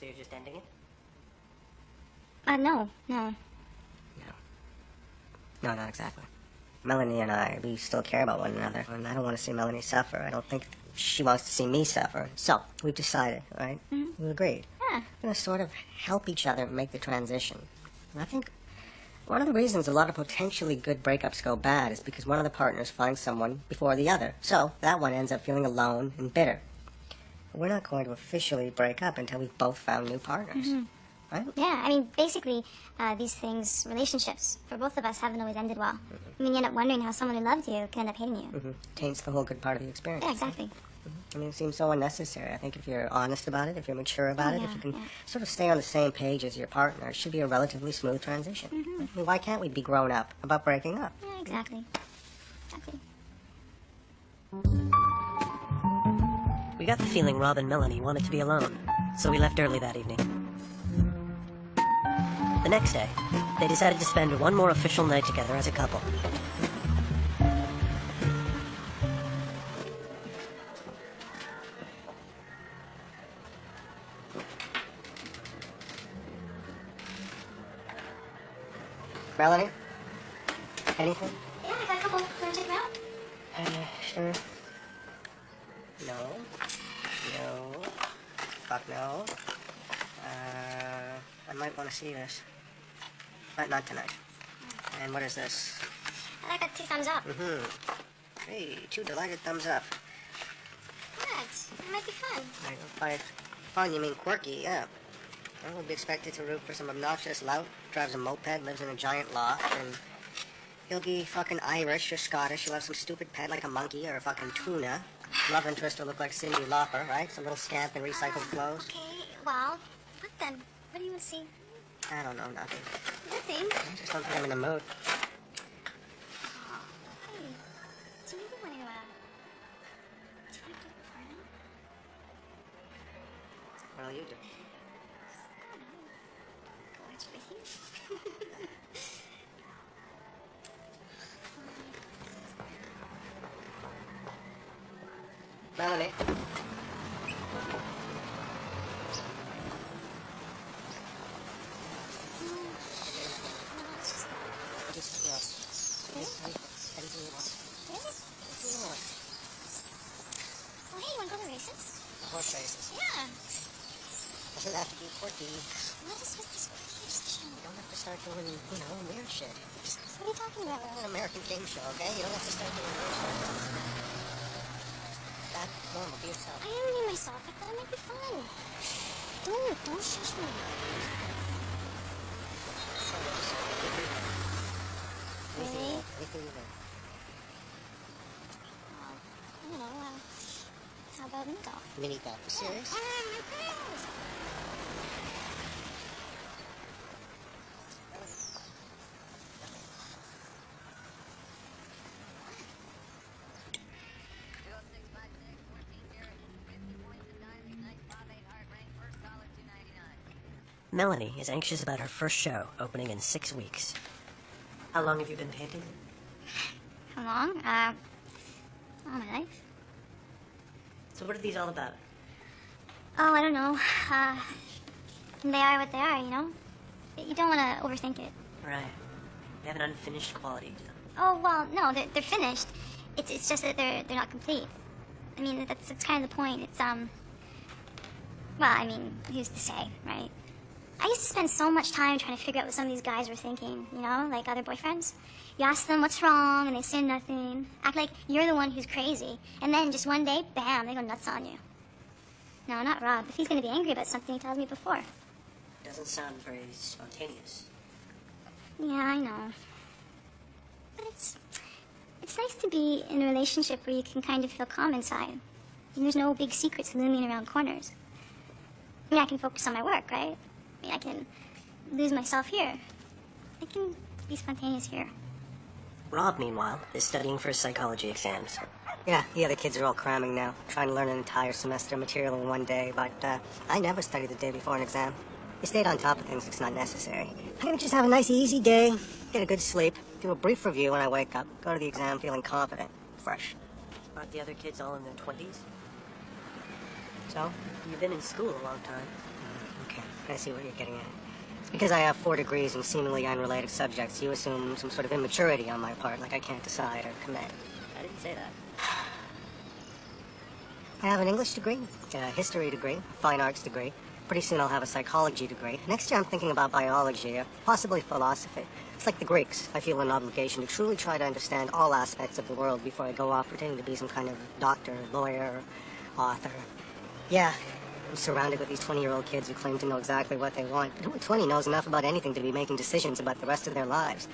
So you're just ending it? No. No. No, not exactly. Melanie and I, we still care about one another, and I don't want to see Melanie suffer. I don't think she wants to see me suffer. So, we've decided, right? Mm-hmm. We've agreed. Yeah. We're going to sort of help each other make the transition. And I think one of the reasons a lot of potentially good breakups go bad is because one of the partners finds someone before the other. So, that one ends up feeling alone and bitter. We're not going to officially break up until we've both found new partners. Mm-hmm. Right? Yeah, I mean, basically, these things, relationships, for both of us, haven't always ended well. I mean, you end up wondering how someone who loved you can end up hating you. Taints the whole good part of the experience. Yeah, exactly. I mean, it seems so unnecessary. I think if you're honest about it, if you're mature about it, if you can yeah. sort of stay on the same page as your partner, it should be a relatively smooth transition. I mean, why can't we be grown up about breaking up? Yeah, exactly. Exactly. We got the feeling Rob and Melanie wanted to be alone, so we left early that evening. The next day, they decided to spend one more official night together as a couple. Melanie? Anything? Yeah, I got a couple. Want to check them out? Sure. No. No. Fuck no. I might want to see this. But not tonight. And what is this? I like that 2 thumbs up. Hey, 2 delighted thumbs up. What? It might be fun. By fun, you mean quirky, yeah. I would be expected to root for some obnoxious lout, drives a moped, lives in a giant loft, and he'll be fucking Irish or Scottish. He'll have some stupid pet like a monkey or a fucking tuna. Love interest will look like Cyndi Lauper, right? Some little scamp in recycled clothes. Okay, well, what then? What do you want to see? I don't know, nothing. Nothing. I just don't think I'm in the mood. Hey, do you really want to, do you want to do it before now? What'll you do? Go watch with you? Melanie? Anything you want. Really? Anything you want. Well, hey, you want to go to races? Horse races. Yeah. Doesn't have to be quirky. What is with this kids show? You don't have to start doing, weird shit. What are you talking about? It's an American game show, okay? You don't have to start doing weird shit. Act normal, be yourself. I am being myself. I thought it might be fun. Don't shush me. Really? Anything you want. I don't know. How about mini golf? Mini golf. You serious? Melanie is anxious about her first show opening in 6 weeks. How long have you been painting? How long? All my life. So what are these all about? Oh, I don't know. They are what they are, you know? You don't want to overthink it. Right. They have an unfinished quality to them. Oh, well, no, they're finished. It's just that they're not complete. I mean, that's kind of the point. It's, well, I mean, who's to say, right? I used to spend so much time trying to figure out what some of these guys were thinking, you know, like other boyfriends. You ask them what's wrong, and they say nothing. Act like you're the one who's crazy. And then just one day, bam, they go nuts on you. No, not Rob. If he's going to be angry about something, he tells me before. Doesn't sound very spontaneous. Yeah, I know. But it's nice to be in a relationship where you can kind of feel calm inside. And there's no big secrets looming around corners. I mean, I can focus on my work, right? I mean, I can lose myself here. I can be spontaneous here. Rob, meanwhile, is studying for his psychology exams. Yeah, the other kids are all cramming now, trying to learn an entire semester material in one day, but I never study the day before an exam. You stayed on top of things, it's not necessary. I'm gonna just have a nice, easy day, get a good sleep, do a brief review when I wake up, go to the exam feeling confident, fresh. Aren't the other kids all in their 20s? So? You've been in school a long time. Okay. I see what you're getting at. It's because I have 4 degrees in seemingly unrelated subjects. You assume some sort of immaturity on my part, like I can't decide or commit. I didn't say that. I have an English degree, a history degree, a fine arts degree. Pretty soon I'll have a psychology degree. Next year I'm thinking about biology, possibly philosophy. It's like the Greeks. I feel an obligation to truly try to understand all aspects of the world before I go off pretending to be some kind of doctor, lawyer, author. Yeah, I'm surrounded with these 20-year-old kids who claim to know exactly what they want. But who at 20 knows enough about anything to be making decisions about the rest of their lives?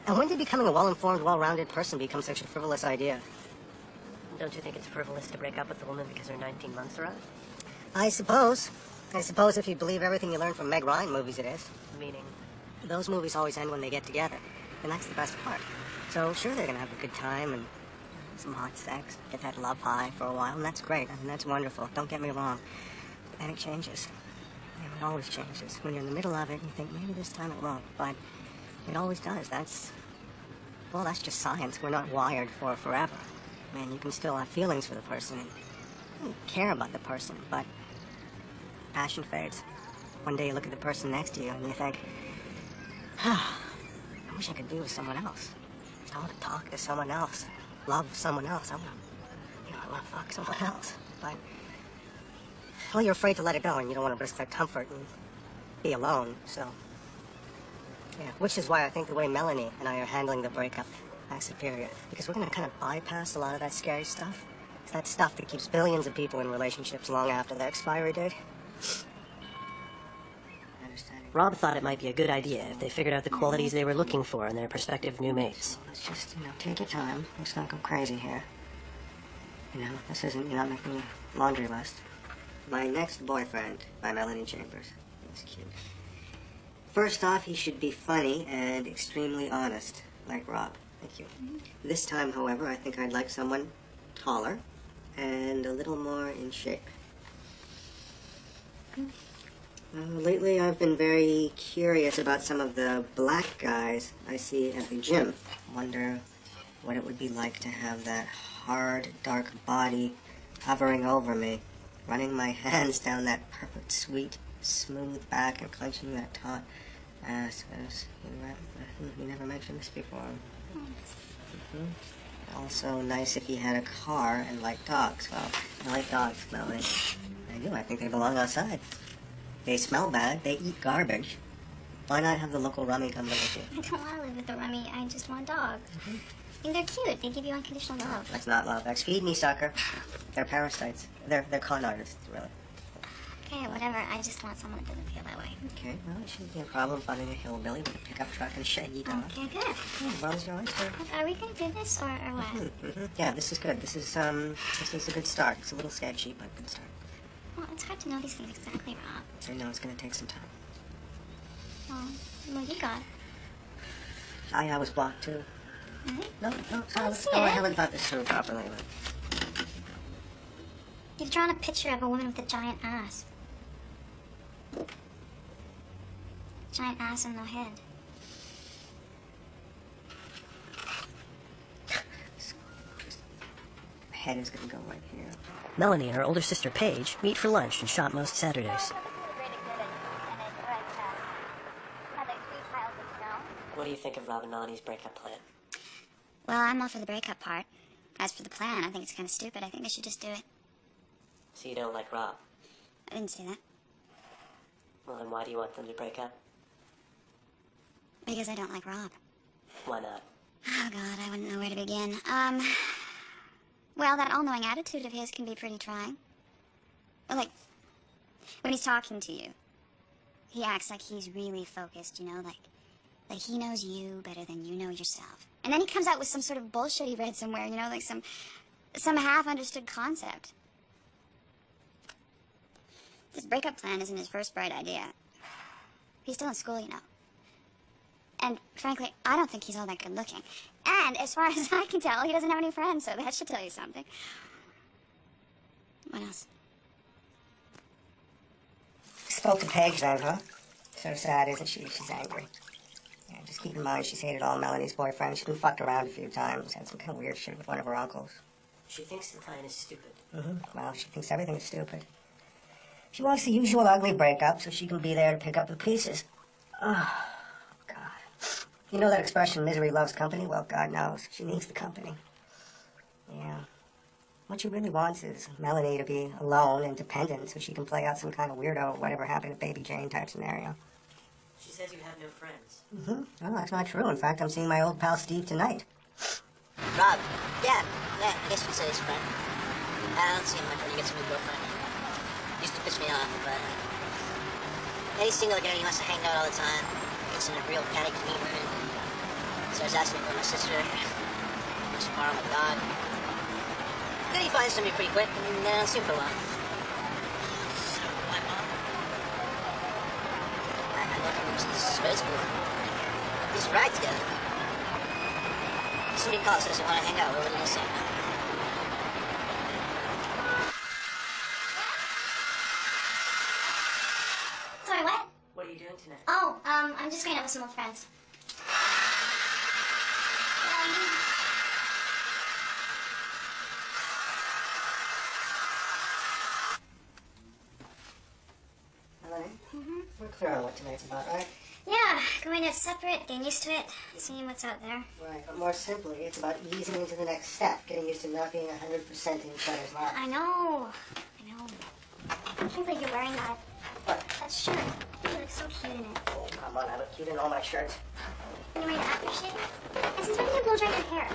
And when did becoming a well-informed, well-rounded person become such a frivolous idea? Don't you think it's frivolous to break up with the woman because her 19 months are up? I suppose. I suppose if you believe everything you learn from Meg Ryan movies, it is. Meaning? Those movies always end when they get together. And that's the best part. So sure, they're gonna have a good time and some hot sex, get that love high for a while, and that's great. I mean, that's wonderful. Don't get me wrong. But then it changes. It always changes. When you're in the middle of it, you think, maybe this time it won't. But it always does. That's just science. We're not wired for forever. I mean, you can still have feelings for the person and care about the person, but passion fades. One day you look at the person next to you and you think, I wish I could be with someone else. I want to talk to someone else, love someone else. I want to fuck someone else. But, well, you're afraid to let it go and you don't want to risk that comfort and be alone, so. Yeah, which is why I think the way Melanie and I are handling the breakup is superior. Because we're going to kind of bypass a lot of that scary stuff. It's that stuff that keeps billions of people in relationships long after their expiry date. Rob thought it might be a good idea if they figured out the qualities they were looking for in their prospective new mates. Let's just, take your time. Let's not go crazy here. You're not making a laundry list. My Next Boyfriend by Melanie Chambers. That's cute. First off, he should be funny and extremely honest, like Rob. Thank you. This time, however, I think I'd like someone taller and a little more in shape. Lately, I've been very curious about some of the black guys I see at the gym. Wonder what it would be like to have that hard, dark body hovering over me, running my hands down that perfect, sweet, smooth back and clenching that taut ass. You never mentioned this before. Also nice if he had a car and liked dogs. Well, I like dogs, Melanie. I do. I think they belong outside. They smell bad. They eat garbage. Why not have the local rummy come live with you? I don't want to live with a rummy. I just want a dog. I mean, they're cute. They give you unconditional love. That's not love. That's feed me, sucker. They're parasites. They're con artists, really. Okay, whatever. I just want someone that doesn't feel that way. Okay, well, it shouldn't be a problem finding a hillbilly with a pickup truck and a shaggy dog. Okay, good. Yeah, the world's your oyster. Are we going to do this or what? Yeah, this is good. This is a good start. It's a little sketchy, but good start. Well, it's hard to know these things exactly, Rob. I know it's going to take some time. Well, what you got? I was blocked, too. Really? No, I see I it. haven't thought this through properly, but... You've drawn a picture of a woman with a giant ass. Giant ass and no head. Head is going to go right here. Melanie and her older sister Paige meet for lunch and shop most Saturdays. What do you think of Rob and Melanie's breakup plan? Well, I'm all for the breakup part. As for the plan, I think it's kind of stupid. I think they should just do it. So you don't like Rob? I didn't say that. Well, then why do you want them to break up? Because I don't like Rob. Why not? Oh, God, I wouldn't know where to begin. Well, that all-knowing attitude of his can be pretty trying. Like, when he's talking to you, he acts like he's really focused, like he knows you better than you know yourself. And then he comes out with some sort of bullshit he read somewhere, like some half-understood concept. This breakup plan isn't his first bright idea. He's still in school, And frankly, I don't think he's all that good looking. And as far as I can tell, he doesn't have any friends, so that should tell you something. What else? Spoke to Paige then, huh? So sad, isn't she? She's angry. Yeah, just keep in mind she's hated all Melanie's boyfriends. She's been fucked around a few times. Had some kind of weird shit with one of her uncles. She thinks the plan is stupid. Well, she thinks everything's stupid. She wants the usual ugly breakup so she can be there to pick up the pieces. Oh, God. You know that expression, misery loves company? Well, God knows. She needs the company. Yeah. What she really wants is Melanie to be alone and dependent so she can play out some kind of weirdo, whatever happened to Baby Jane type scenario. She says you have no friends. Mm-hmm. Oh, that's not true. In fact, I'm seeing my old pal Steve tonight. Rob, yeah, I guess you could say his friend. I don't see him much when he gets a new girlfriend. Used to piss me off, but yeah, he's single again. He wants to hang out all the time. Gets in a real panic fever and starts asking me for my sister. Wants to borrow my dog. Then he finds somebody pretty quick, and I don't see him for a while. So, my mom? I know him since grade school. We used to ride together. Somebody calls us and want to hang out. What are you gonna say? Sorry, what? What are you doing tonight? Oh, I'm just going out with some old friends. Melanie? We're clear on what tonight's about, right? Yeah, going out separate, getting used to it, seeing what's out there. Right, but more simply, it's about easing into the next step, getting used to not being 100% in each other's lives. I know. I can't believe you're wearing that. What? That shirt. You look so cute in it. Oh, come on, I look cute in all my shirts. You're wearing it after shave? And since when did you blow dry your hair?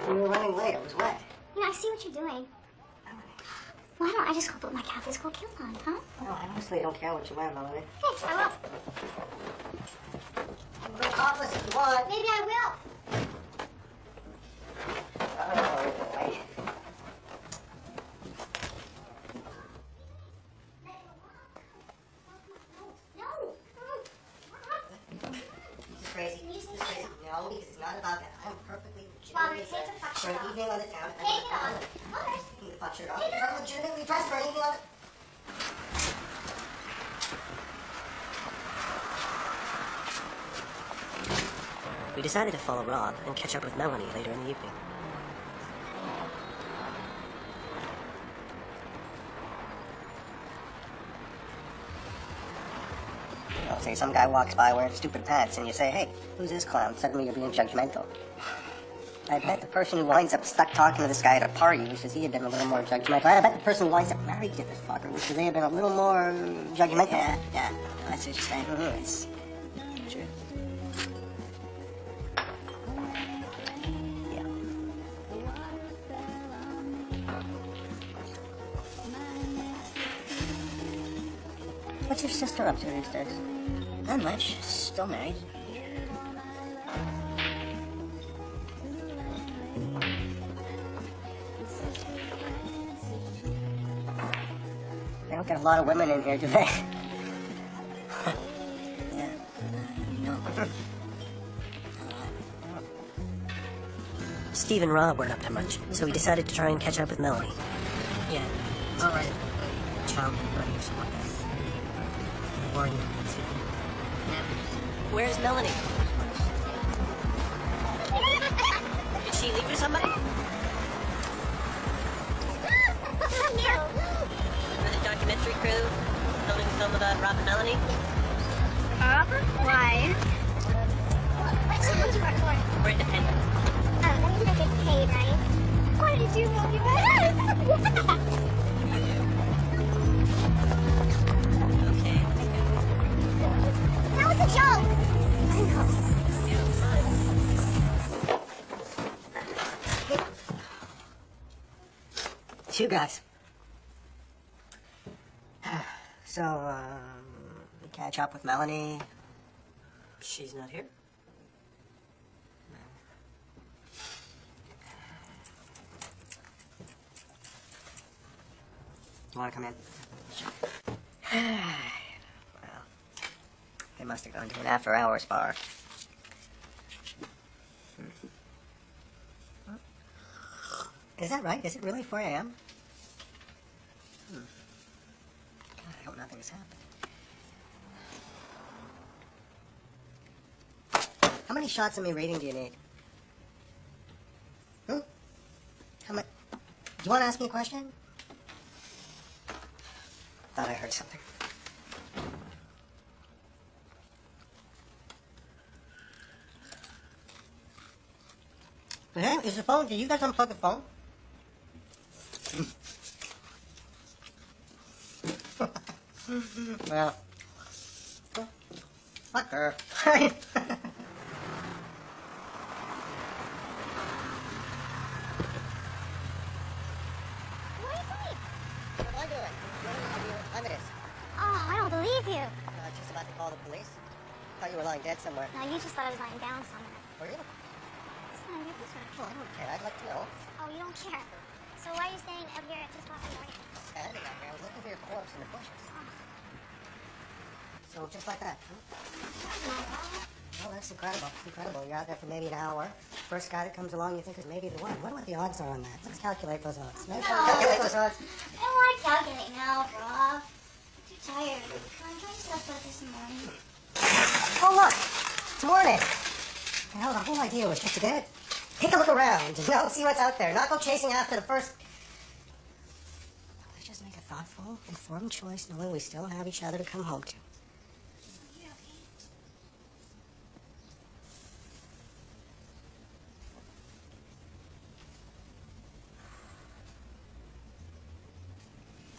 We were running late, it was wet. You know, I see what you're doing. Why don't I just go put my Catholic school kilt on, huh? No, I honestly don't care what you wear, Melanie. Thanks, I will. You can go topless if you want. Maybe I will. Oh, boy. No. This is crazy. This is crazy. No, because it's not about that. I'm perfectly Father, legitimately take the fuck for shirt an off. evening on the town. Take it off. Mother. Taking the fuck shirt off. I'm legitimately dressed for an evening on the... We decided to follow Rob and catch up with Melanie later in the evening. You know, say some guy walks by wearing stupid pants and you say, hey, who's this clown? Suddenly you're being judgmental. I bet the person who winds up stuck talking to this guy at a party wishes he had been a little more judgmental. I bet the person who winds up married to this fucker wishes they had been a little more judgmental. Yeah, that's what you're saying. It's true. Yeah. What's your sister up to these days? Not much. Still married. They don't get a lot of women in here, do they? Yeah. No. Steve and Rob weren't up to much, so we decided to try and catch up with Melanie. Yeah. All right. Childhood buddy or something like that. Boring. Yeah. Where's Melanie? Did she leave with somebody? For the documentary crew filming a film about Rob and Melanie? Why? Someone's work for. We're independent. That means I get paid, right? What did you know? Okay. That was a joke. I know. It's you guys. So, we catch up with Melanie. She's not here. You want to come in? Well, they must have gone to an after-hours bar. Is that right? Is it really 4 a.m.? God, I hope nothing has happened. How many shots of me rating do you need? How much? Do you want to ask me a question? Thought I heard something. Hey, is the phone? Did you guys unplug the phone? Well, fuck her. What are you doing? What am I doing? What time it is? Oh, I don't believe you. I was just about to call the police. Thought you were lying dead somewhere. No, you just thought I was lying down somewhere. Were you? It's none of your business. Well, I don't care. I'd like to know. Oh, you don't care. So why are you staying up here at 2 o'clock in the morning? Standing out here, I was looking for your corpse in the bushes. So just like that, huh? Well, that's incredible. It's incredible. You're out there for maybe an hour. First guy that comes along you think is maybe the one. I wonder what the odds are on that. Let's calculate those odds. Let's calculate those odds. I don't want to calculate now, Rob. I'm too tired. Come on, try yourself about this in the morning. Oh, look! It's morning! Hell, the whole idea was just to get it. Take a look around, you know, see what's out there. Not go chasing after the first... Let's just make a thoughtful, informed choice, knowing we still have each other to come home to. You okay?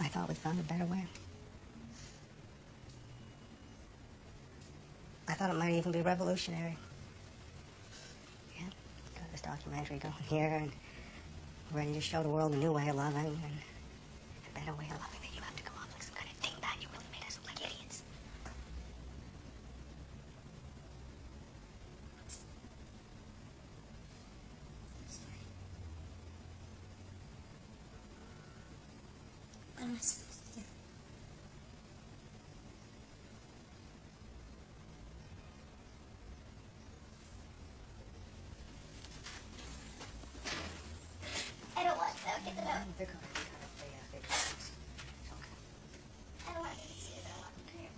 I thought we'd found a better way. I thought it might even be revolutionary. Yeah, got this documentary going here, and we're ready to show the world a new way of loving, and a better way of loving that you have to come off like some kind of dingbat. You really made us look like idiots. What am I supposed to do? I don't want to get the note. They're going to play big games. It's okay. I don't want to see it. I don't want to hear it.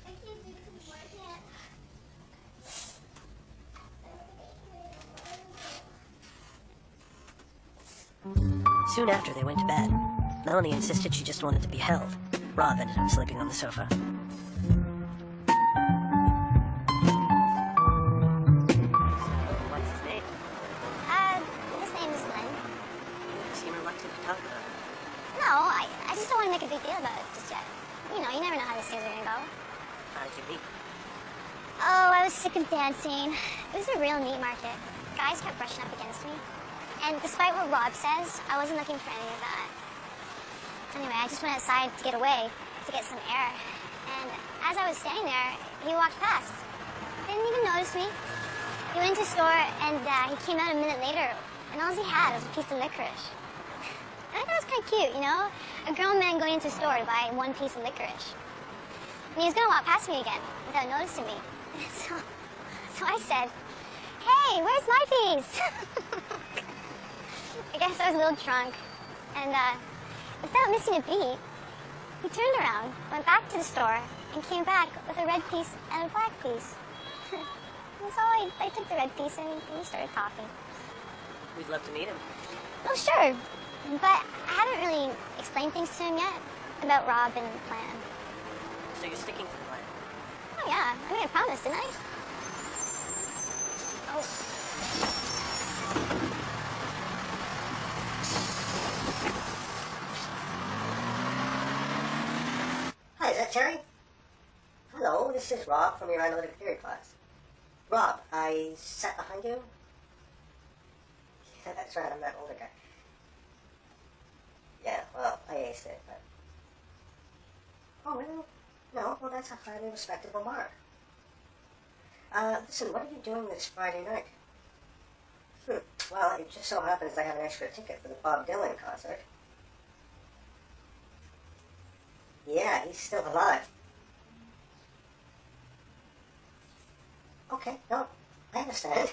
I can't do this anymore. I can't. Soon after, they went to bed. Melanie insisted she just wanted to be held. Rob ended up sleeping on the sofa. What's his name? His name is Glenn. You seem reluctant to talk about it. No, I just don't want to make a big deal about it just yet. You know, you never know how these things are gonna go. How did you meet? Oh, I was sick of dancing. It was a real meat market. Guys kept brushing up against me. And despite what Rob says, I wasn't looking for any of that. Anyway, I just went outside to get away, to get some air. And as I was standing there, he walked past. Didn't even notice me. He went to the store, and he came out a minute later, and all he had was a piece of licorice. And I thought it was kind of cute, you know? A grown man going into a store to buy one piece of licorice. And he was going to walk past me again without noticing me. So I said, "Hey, where's my piece?" I guess I was a little drunk. And without missing a beat, he turned around, went back to the store, and came back with a red piece and a black piece. And so I took the red piece and we started talking. We'd love to meet him. Oh, sure. But I haven't really explained things to him yet about Rob and the plan. So you're sticking to the plan? Oh, yeah. I made a promise, didn't I? Oh. Hi, is that Terry? Hello, this is Rob from your analytic theory class. Rob, I sat behind you? Yeah, that's right, I'm that older guy. Yeah, well, I aced it, but... Oh, really? No, well, that's a highly respectable mark. Listen, what are you doing this Friday night? Well, it just so happens I have an extra ticket for the Bob Dylan concert. Yeah, he's still alive. Okay, no, I understand.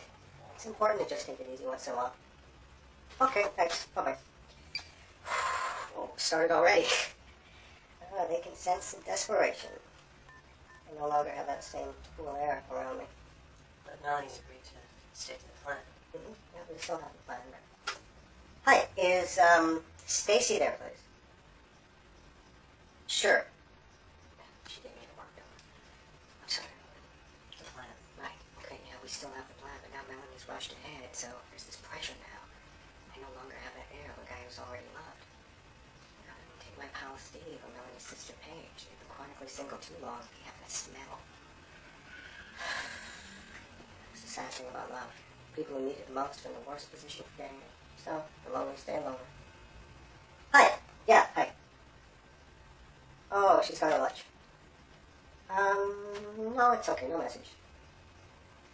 It's important to just take it easy once in a while. Okay, thanks. Bye-bye. Oh, started already. They can sense some desperation. I no longer have that same cool air around me. But Melanie's agreed to stick to the plan. Mm-hmm. Yeah, we still have a plan. Hi, is Stacy there, please? Sure. She didn't get work done. I'm sorry. The plan. Right. Okay, yeah, we still have the plan, but now Melanie's rushed ahead, so there's this pressure now. I no longer have that air of a guy who's already loved. You know, take my pal Steve or Melanie's sister Paige. They've been chronically single too long. They have that smell. It's the sad thing about love. People who need it the most are in the worst position for getting it. So, the lonely stay lonely. Hi. Yeah, hi. Oh, she's got her lunch. No, it's okay. No message.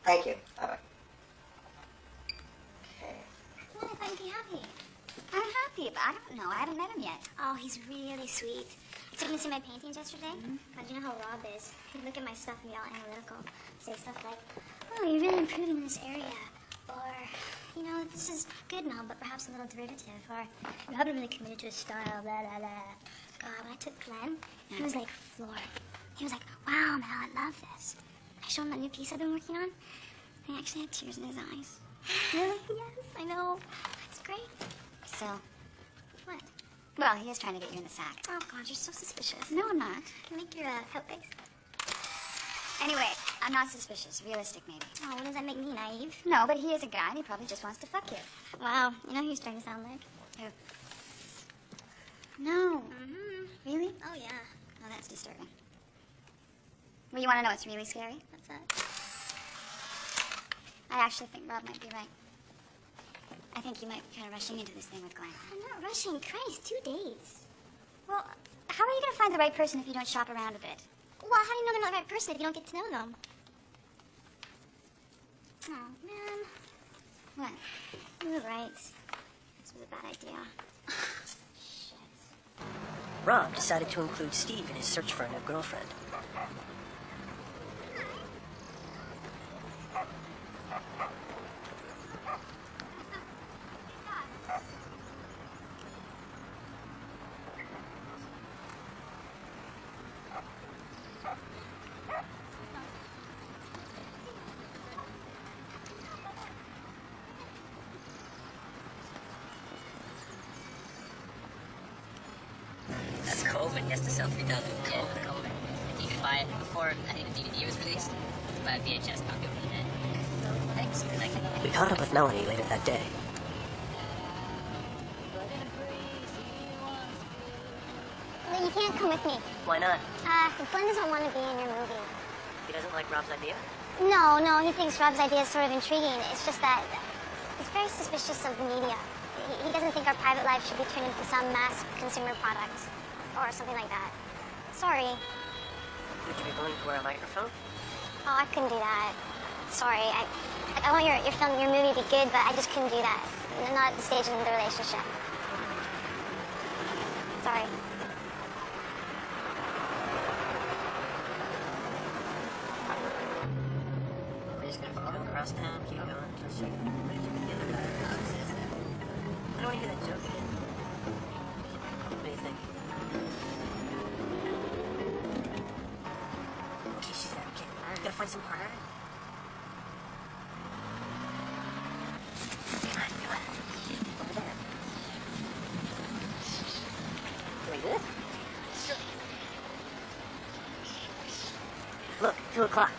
Thank you. Bye-bye. Okay. Well, I thought you'd be happy. I'm happy, but I don't know. I haven't met him yet. Oh, he's really sweet. I took him to see my paintings yesterday. God, you know how Rob is. He'd look at my stuff and be all analytical. Say stuff like, oh, you're really improving in this area. Or, you know, this is good and all, but perhaps a little derivative. Or, you haven't really committed to a style, blah, blah, blah. God, when I took Glenn, he was like floored. He was like, wow, Mel, I love this. I showed him that new piece I've been working on. And he actually had tears in his eyes. Really? Yes, I know. It's great. So, what? Well, he is trying to get you in the sack. Oh, God, you're so suspicious. No, I'm not. I like your coat base. Anyway, I'm not suspicious. Realistic, maybe. Oh, what does that make me, naive? No, but he is a guy, and he probably just wants to fuck you. Wow, you know who he's trying to sound like? Who? No. Really? Oh, yeah. Oh, that's disturbing. Well, you want to know what's really scary? What's that? I actually think Rob might be right. I think you might be kind of rushing into this thing with Glenn. I'm not rushing. Christ, 2 days. Well, how are you going to find the right person if you don't shop around a bit? Well, how do you know they're not the right person if you don't get to know them? Oh, man. What? You were right. This was a bad idea. Shit. Rob decided to include Steve in his search for a new girlfriend. That's Coleman. He has to sell 3,000 Coleman. You could buy it before any of the DVD was released. Buy a VHS copy over the net. Thanks. Good night. We caught up with Melanie later that day. Well, you can't come with me. Why not? Glenn doesn't want to be in your movie. He doesn't like Rob's idea? No, he thinks Rob's idea is sort of intriguing. It's just that he's very suspicious of the media. He doesn't think our private life should be turned into some mass consumer product or something like that. Sorry. Would you be willing to wear a microphone? Oh, I couldn't do that. Sorry. I want your film, your movie to be good, but I just couldn't do that. Not at the stage in the relationship. Sorry. We're just gonna follow across town, keep going, till she I don't want to hear that joke again. What do you think? Okay, she's there. Okay, gotta find some partner. Come on, come on. Over there. Doing good? Look, 2 o'clock.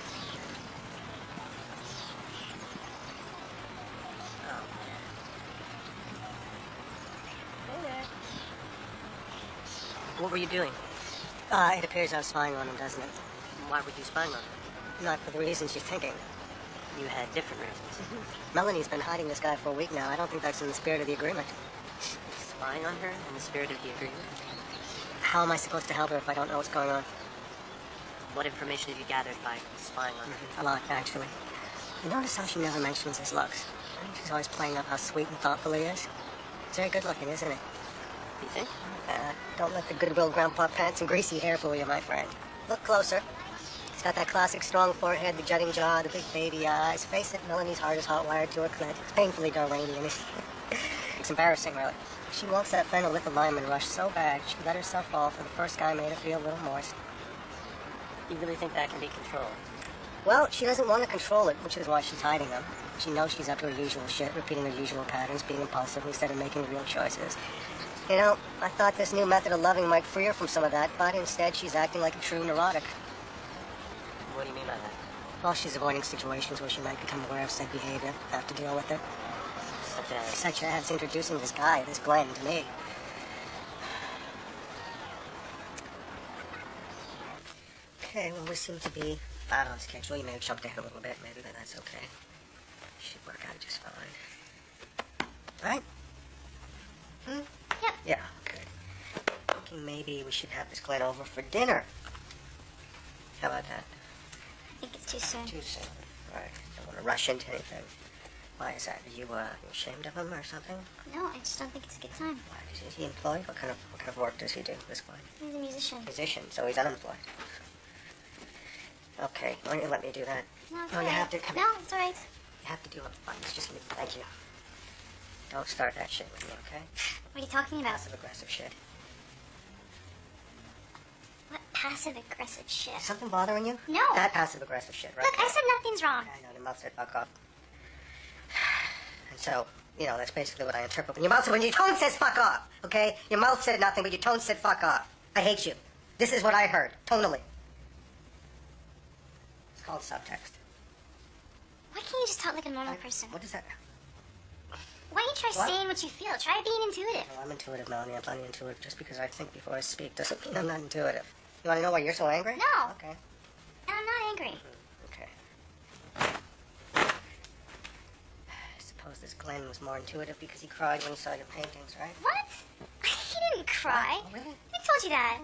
What were you doing? It appears I was spying on him, doesn't it? Why were you spying on him? Not for the reasons you're thinking. You had different reasons. Melanie's been hiding this guy for a week now. I don't think that's in the spirit of the agreement. Spying on her in the spirit of the agreement? How am I supposed to help her if I don't know what's going on? What information have you gathered by spying on her? A lot, actually. You notice how she never mentions his looks? She's always playing up how sweet and thoughtful he is. He's very good looking, isn't he? You think? Don't let the goodwill grandpa pants and greasy hair fool you, my friend. Look closer. He's got that classic strong forehead, the jutting jaw, the big baby eyes. Face it, Melanie's heart is hot-wired to her clit. It's painfully Darwinian. It's embarrassing, really. She wants that phenolitholamine rush so bad, she let herself fall for the first guy made her feel a little moist. You really think that can be controlled? Well, she doesn't want to control it, which is why she's hiding them. She knows she's up to her usual shit, repeating her usual patterns, being impulsive instead of making real choices. You know, I thought this new method of loving might free her from some of that, but instead she's acting like a true neurotic. What do you mean by that? Well, she's avoiding situations where she might become aware of said behavior, have to deal with it. Such as introducing this guy, this Glenn, to me. Okay, well, we seem to be out on schedule. You may have jumped ahead a little bit, maybe, but that's okay. Should work out just fine. Right? Yep. Yeah, good. Thinking maybe we should have this Glenn over for dinner. How about that? I think it's too soon. Too soon. All right. Don't want to rush into anything. Why is that? Are you ashamed of him or something? No, I just don't think it's a good time. Why is he employed? What kind of work does he do? This Glenn? He's a musician. Musician, so he's unemployed. Okay, why don't you let me do that? No, it's you alright. have to come. No, it's alright. You have to do it. Fine. Just give me. Thank you. Don't start that shit with me, okay? What are you talking about? Passive aggressive shit. What passive aggressive shit? Is something bothering you? No. That passive aggressive shit, right? Look, I said nothing's wrong. I know, the mouth said fuck off. And so, you know, that's basically what I interpret. When your mouth, when your tone says fuck off, okay? Your mouth said nothing, but your tone said fuck off. I hate you. This is what I heard, tonally. It's called subtext. Why can't you just talk like a normal person? What is that? Why don't you try What? saying what you feel? Try being intuitive. Well, I'm intuitive, Melanie. I'm plenty intuitive. Just because I think before I speak doesn't mean I'm not intuitive. You want to know why you're so angry? No. Okay. And I'm not angry. Okay. I suppose this Glenn was more intuitive because he cried when he saw your paintings, right? What? He didn't cry. Oh, really? Who told you that?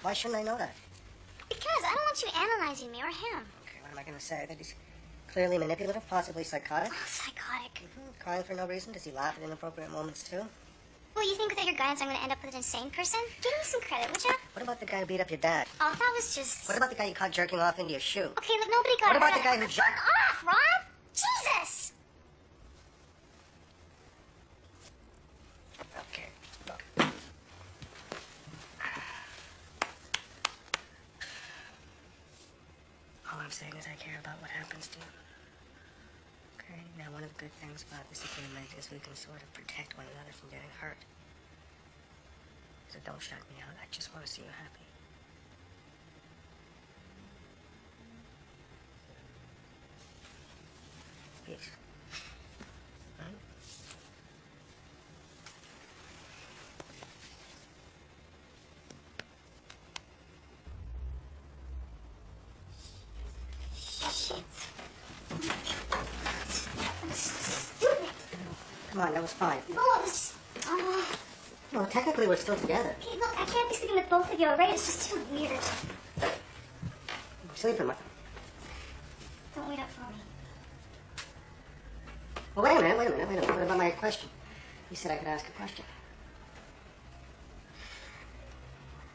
Why shouldn't I know that? Because I don't want you analyzing me or him. Okay, what am I going to say? That he's clearly manipulative, possibly psychotic? Oh, psychotic. Crying for no reason? Does he laugh at inappropriate moments, too? Well, you think without your guidance I'm going to end up with an insane person? Give me some credit, would you? What about the guy who beat up your dad? Oh, that was just... What about the guy you caught jerking off into your shoe? Okay, look, nobody got What about hurt. the guy who Fuck jacked- off, Rob! Jesus! Okay, look. All I'm saying is I care about what happens to you. Okay, now one of the good things about this agreement is we can sort of protect one another from getting hurt. So don't shut me out. I just want to see you happy. Peace. Right? Come on, that was fine. Oh, it's just... Oh. Well, technically we're still together. Okay, look, I can't be sleeping with both of you, alright? It's just too weird. I'm sleeping with. Don't wait up for me. Well, wait a minute. What about my question? You said I could ask a question.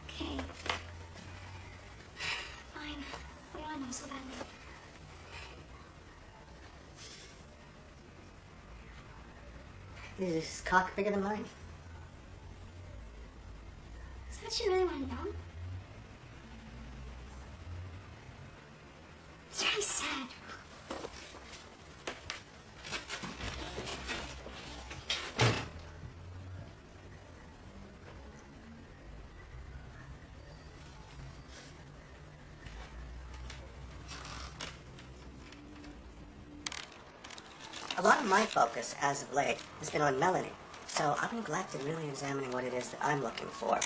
Okay. Fine. What do I know so badly? Is his cock bigger than mine? Is that what you really want to know? It's very sad. A lot of my focus, as of late, has been on Melanie. So I've neglected really examining what it is that I'm looking for.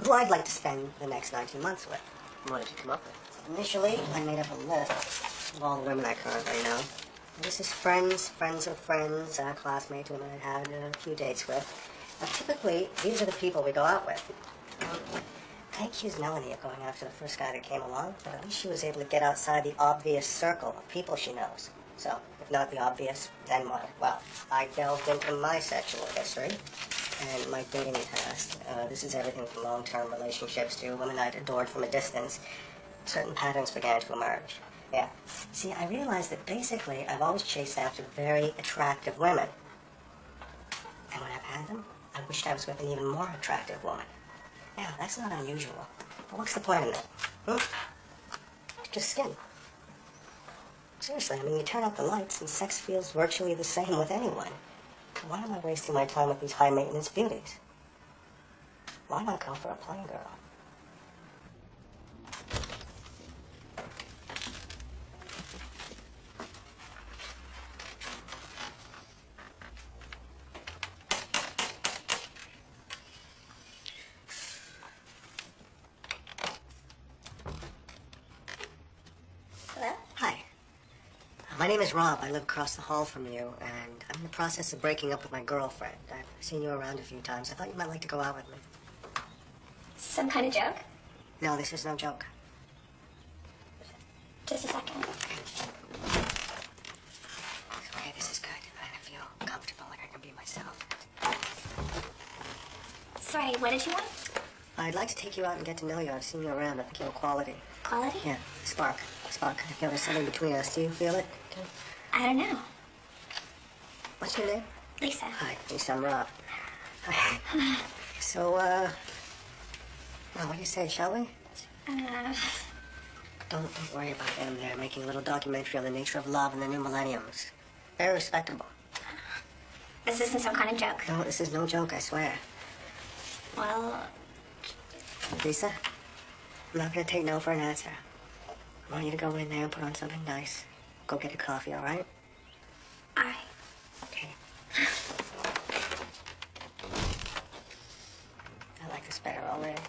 Who I'd like to spend the next 19 months with. What did you come up with? Initially, I made up a list of all the women I currently know. This is friends of friends, classmates, women I've had a few dates with. Now, typically, these are the people we go out with. I accused Melanie of going after the first guy that came along, but at least she was able to get outside the obvious circle of people she knows. So, if not the obvious, then what? Well, I delved into my sexual history and my dating past. This is everything from long-term relationships to women I'd adored from a distance. Certain patterns began to emerge. Yeah. See, I realized that basically I've always chased after very attractive women. And when I've had them, I wished I was with an even more attractive woman. Yeah, that's not unusual. But what's the point in that? It's just skin. Seriously, I mean, you turn out the lights and sex feels virtually the same with anyone. Why am I wasting my time with these high-maintenance beauties? Why not go for a plain girl? Hello? Hi. My name is Rob. I live across the hall from you, and I'm in the process of breaking up with my girlfriend. I've seen you around a few times. I thought you might like to go out with me. Some kind of joke? No, this is no joke. Just a second. Okay, this is good. I feel comfortable, like I can be myself. Sorry, what did you want? I'd like to take you out and get to know you. I've seen you around. I think you're quality. Quality? Yeah, spark. Spark. I feel there's something between us. Do you feel it? I don't know. What's your name? Lisa. Hi, Lisa. I'm Rob. Hi. So, well, what do you say, shall we? Don't worry about them. They're making a little documentary on the nature of love in the new millenniums. Very respectable. This isn't some kind of joke. No, this is no joke, I swear. Well, Lisa, I'm not gonna take no for an answer. I want you to go in there and put on something nice. Go get a coffee, all right? alright. Okay. I like this better already.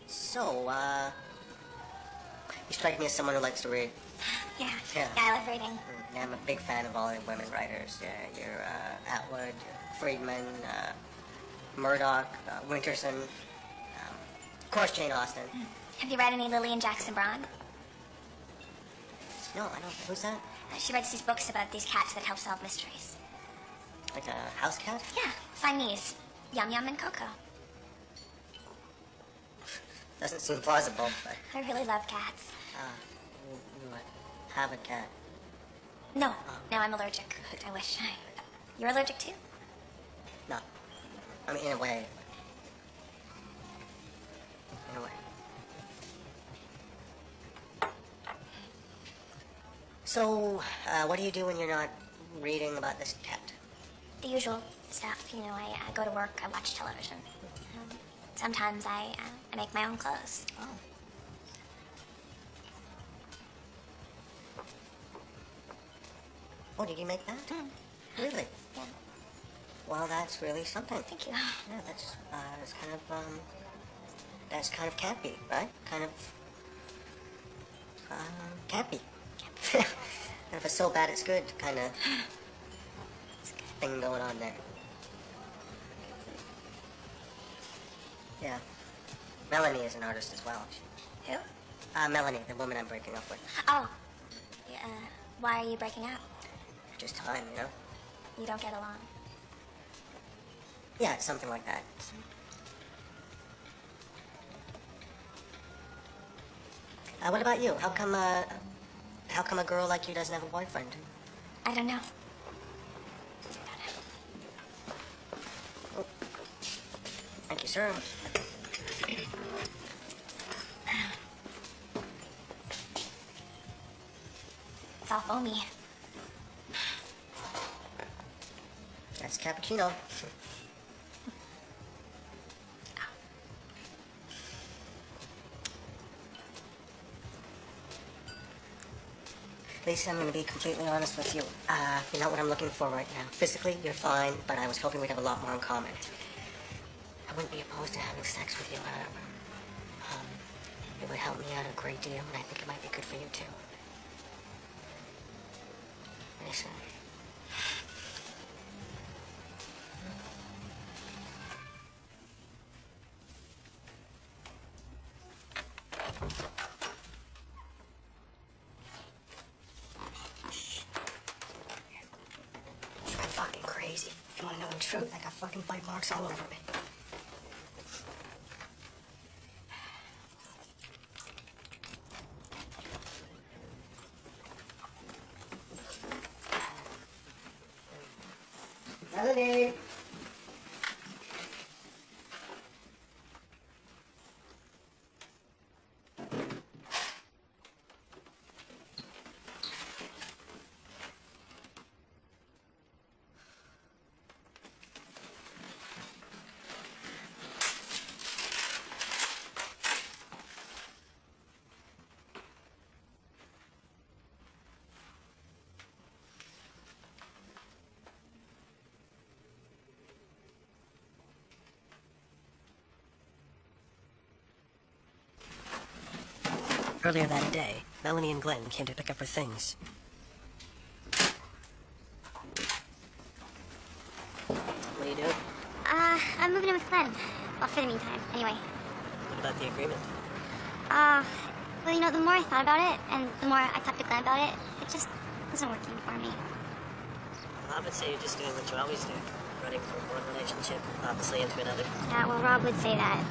So, you strike me as someone who likes to read. Yeah. Yeah. Yeah, I love reading. Yeah, I'm a big fan of all the women writers. Yeah, you're Atwood, Friedman, Murdoch, Winterson, of course Jane Austen. Have you read any Lillian Jackson Braun? No, I don't. Who's that? She writes these books about these cats that help solve mysteries. Like a house cat? Yeah, Siamese. Yum Yum and Coco. Doesn't seem plausible, but I really love cats. you have a cat. No, no, I'm allergic. I wish. You're allergic too? No, I mean in a way. In a way. So, what do you do when you're not reading about this cat? The usual stuff. You know, I go to work, I watch television. Sometimes I make my own clothes. Oh. Oh, did you make that? Really? Yeah. Well, that's really something. Thank you. Yeah, that's kind of campy, right? Kind of, campy. If it's so bad it's good, kind of thing going on there. Yeah. Melanie is an artist as well. Who? Melanie, the woman I'm breaking up with. Oh. Yeah, why are you breaking up? Just time, you know? You don't get along. Yeah, it's something like that. What about you? How come a girl like you doesn't have a boyfriend? I don't know. Thank you, sir. It's all foamy. That's cappuccino. Lisa, I'm going to be completely honest with you. You're not what I'm looking for right now. Physically, you're fine, but I was hoping we'd have a lot more in common. I wouldn't be opposed to having sex with you, however. It would help me out a great deal, and I think it might be good for you, too. Lisa. You're fucking crazy. If you want to know the truth, I got fucking bite marks all over me. Melanie! Earlier that day, Melanie and Glenn came to pick up her things. What are you doing? I'm moving in with Glenn. Well, for the meantime, anyway. What about the agreement? Well, you know, the more I thought about it, and the more I talked to Glenn about it, it just wasn't working for me. Rob would say you're just doing what you always do. Running from one relationship, obviously, into another. Yeah, well, Rob would say that.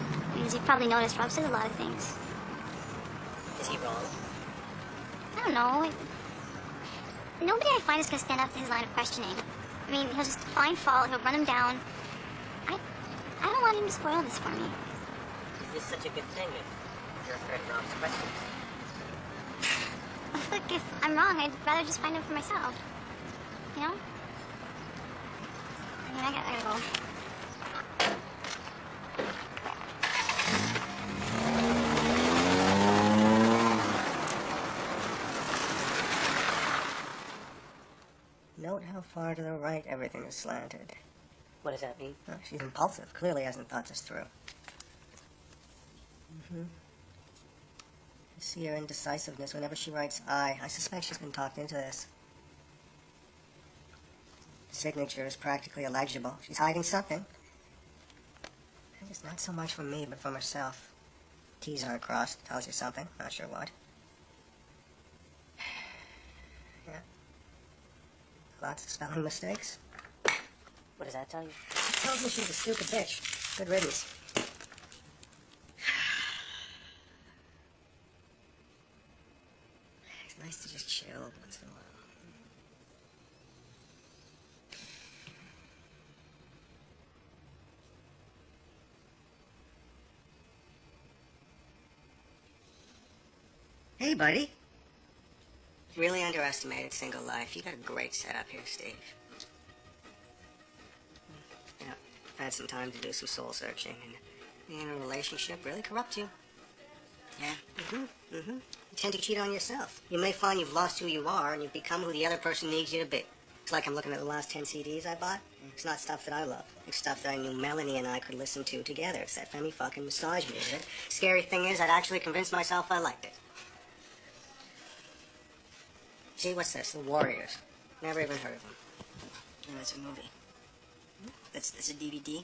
As you've probably noticed, Rob says a lot of things. Is he wrong? I don't know. Nobody I find is going to stand up to his line of questioning. I mean, he'll just find fault, he'll run him down. I don't want him to spoil this for me. Is this such a good thing if you're afraid of Rob's questions? Look, if I'm wrong, I'd rather just find out for myself. You know? I mean, I gotta go. Note how far to the right everything is slanted. What does that mean? Oh, she's impulsive. Clearly hasn't thought this through. I see her indecisiveness whenever she writes I. I suspect she's been talked into this. Signature is practically illegible. She's hiding something. And it's not so much from me, but from herself. T's aren't crossed. Tells you something. Not sure what. Yeah. Lots of spelling mistakes. What does that tell you? It tells me she's a stupid bitch. Good riddance. It's nice to just chill once in a while. Hey, buddy. Really underestimated single life. You got a great setup here, Steve. Yeah, I've had some time to do some soul searching, and being in a relationship really corrupts you. Yeah? You tend to cheat on yourself. You may find you've lost who you are, and you've become who the other person needs you to be. It's like I'm looking at the last 10 CDs I bought. It's not stuff that I love. It's stuff that I knew Melanie and I could listen to together. It's that Femi fucking massage music. Scary thing is, I'd actually convinced myself I liked it. See, what's this? The Warriors. Never even heard of them. No, it's a movie. That's a DVD.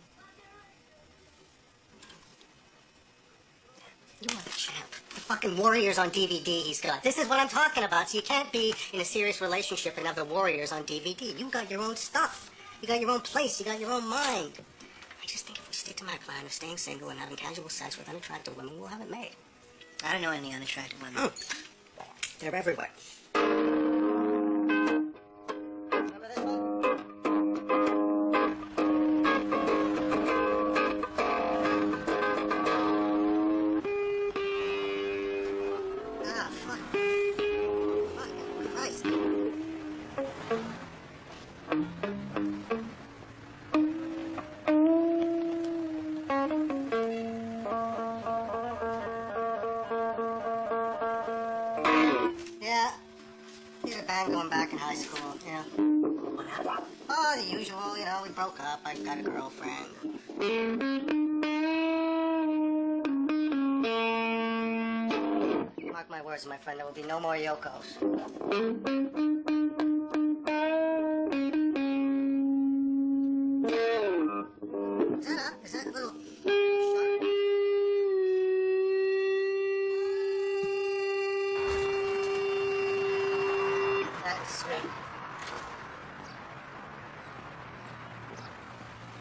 You are the champ. The fucking Warriors on DVD he's got. This is what I'm talking about. So you can't be in a serious relationship and have the Warriors on DVD. You got your own stuff. You got your own place. You got your own mind. I just think if we stick to my plan of staying single and having casual sex with unattractive women, we'll have it made. I don't know any unattractive women. They're everywhere. Remember this one? Ah, fuck. Fuck Christ. Yeah. Here's a band going back in high school, yeah. What happened? Oh, the usual, you know, we broke up. I got a girlfriend. Mark my words, my friend, there will be no more Yokos. Is that up? Is that a little... That's sweet.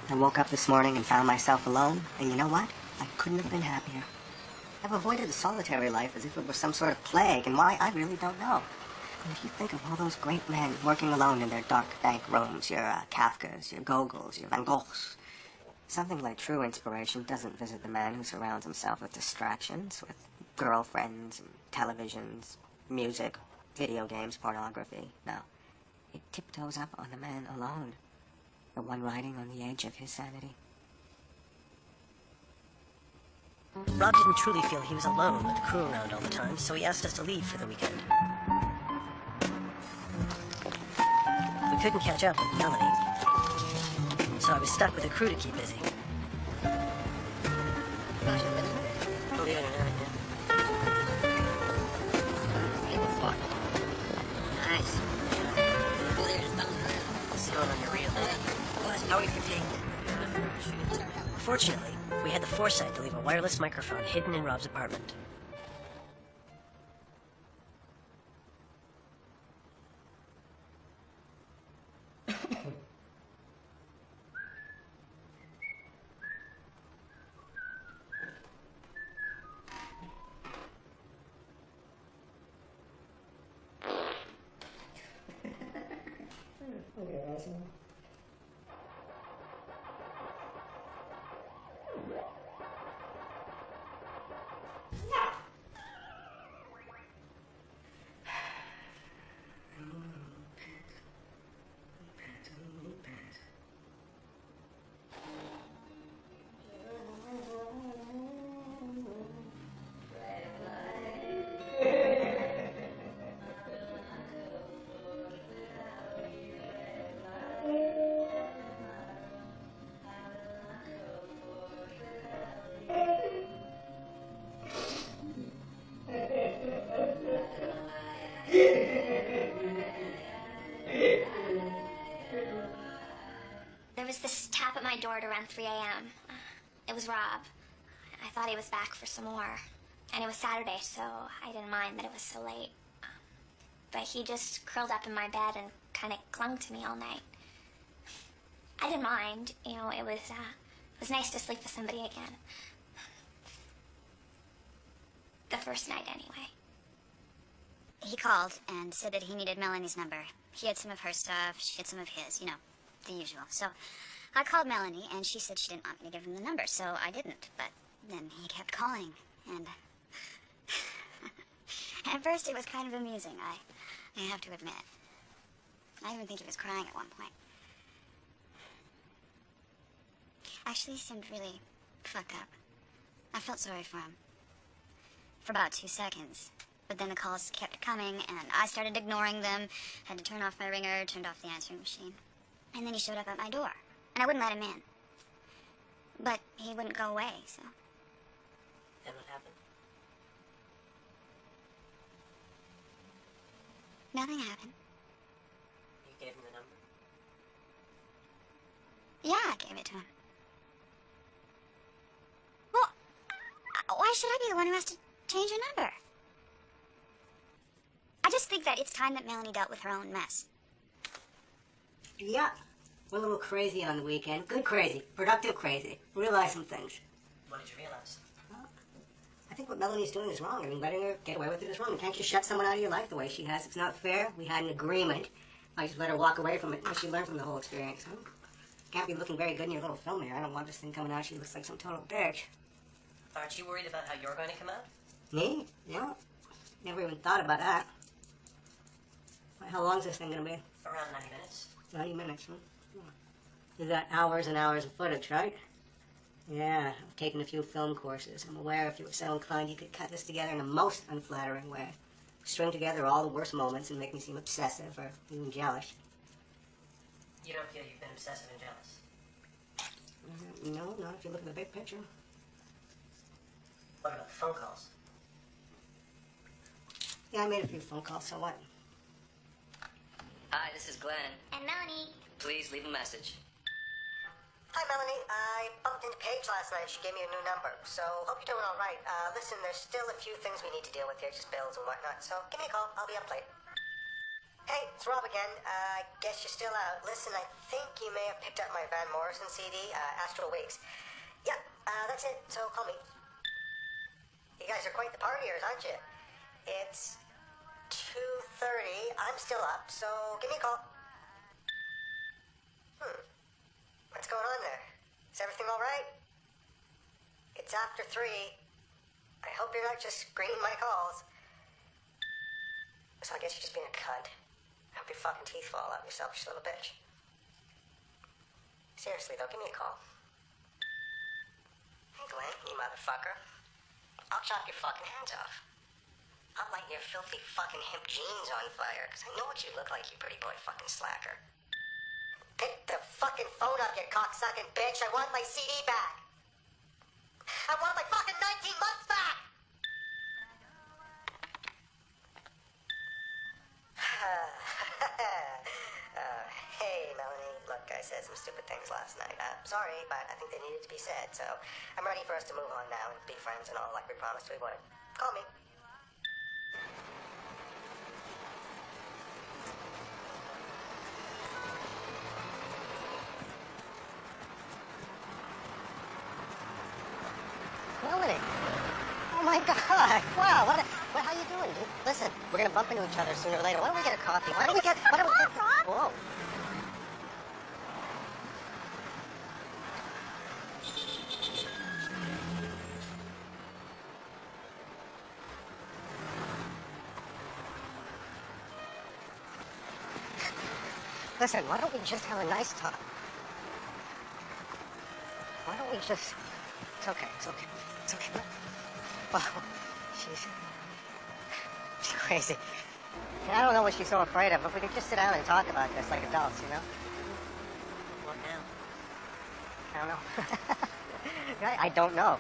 I woke up this morning and found myself alone, and you know what? I couldn't have been happier. I've avoided a solitary life as if it were some sort of plague, and why, I really don't know. And if you think of all those great men working alone in their dark bank rooms, your Kafkas, your Gogols, your Van Goghs, something like true inspiration doesn't visit the man who surrounds himself with distractions, with girlfriends, and televisions, music, video games, pornography. No, it tiptoes up on the man alone, the one riding on the edge of his sanity. Rob didn't truly feel he was alone with the crew around all the time, so he asked us to leave for the weekend. We couldn't catch up with Melanie, so I was stuck with the crew to keep busy. Believe it or not, yeah. foresight to leave a wireless microphone hidden in Rob's apartment. There was this tap at my door at around 3 a.m. It was Rob. I thought he was back for some more. And it was Saturday, so I didn't mind that it was so late. But he just curled up in my bed and kind of clung to me all night. I didn't mind. You know, it was nice to sleep with somebody again. The first night, anyway. He called and said that he needed Melanie's number. He had some of her stuff, she had some of his, you know, the usual. So I called Melanie, and she said she didn't want me to give him the number, so I didn't. But then he kept calling, and at first it was kind of amusing, I have to admit. I even think he was crying at one point. Actually, he seemed really fucked up. I felt sorry for him. For about 2 seconds. But then the calls kept coming, and I started ignoring them. Had to turn off my ringer, turned off the answering machine. And then he showed up at my door, and I wouldn't let him in. But he wouldn't go away, so... Then what happened? Nothing happened. You gave him the number? Yeah, I gave it to him. Well, why should I be the one who has to change your number? I just think that it's time that Melanie dealt with her own mess. Yeah. We're a little crazy on the weekend. Good crazy. Productive crazy. Realize some things. What did you realize? Well, I think what Melanie's doing is wrong. I mean, letting her get away with it is wrong. You can't just shut someone out of your life the way she has. It's not fair. We had an agreement. I just let her walk away from it until she learned from the whole experience. Huh? Can't be looking very good in your little film here. I don't want this thing coming out. She looks like some total bitch. Aren't you worried about how you're going to come out? Me? No. Never even thought about that. How long is this thing going to be? Around 90 minutes. 90 minutes, huh? You got hours and hours of footage, right? Yeah, I've taken a few film courses. I'm aware if you were so inclined, you could cut this together in the most unflattering way. String together all the worst moments and make me seem obsessive or even jealous. You don't feel you've been obsessive and jealous? No, not if you look at the big picture. What about the phone calls? Yeah, I made a few phone calls, so what? Hi, this is Glenn. And Melanie. Please leave a message. Hi, Melanie. I bumped into Paige last night. She gave me a new number, so hope you're doing all right. Listen, there's still a few things we need to deal with here, just bills and whatnot, so give me a call. I'll be up late. Hey, it's Rob again. I guess you're still out. Listen, I think you may have picked up my Van Morrison CD, Astral Weeks. Yeah, that's it, so call me. You guys are quite the partiers, aren't you? It's 2:30. I'm still up, so give me a call. What's going on there? Is everything all right? It's after 3. I hope you're not just screening my calls. So I guess you're just being a cunt. I hope your fucking teeth fall out, you selfish little bitch. Seriously, though, give me a call. Hey, Glenn, you motherfucker. I'll chop your fucking hands off. I'll light your filthy fucking hemp jeans on fire, because I know what you look like, you pretty boy fucking slacker. Pick the fucking phone up, you cocksucking bitch. I want my CD back. I want my fucking 19 months back. Hey, Melanie. Look, I said some stupid things last night. sorry, but I think they needed to be said, so I'm ready for us to move on now and be friends and all like we promised we would. Call me. Melanie! Oh my god! Wow, how you doing, dude? Listen, we're gonna bump into each other sooner or later. Why don't we get a coffee? Why don't we get... Whoa. Listen, why don't we just have a nice talk? Why don't we just... It's okay. Wow, she's crazy. And I don't know what she's so afraid of. If we could just sit down and talk about this like adults, you know? What now? I don't know. I don't know.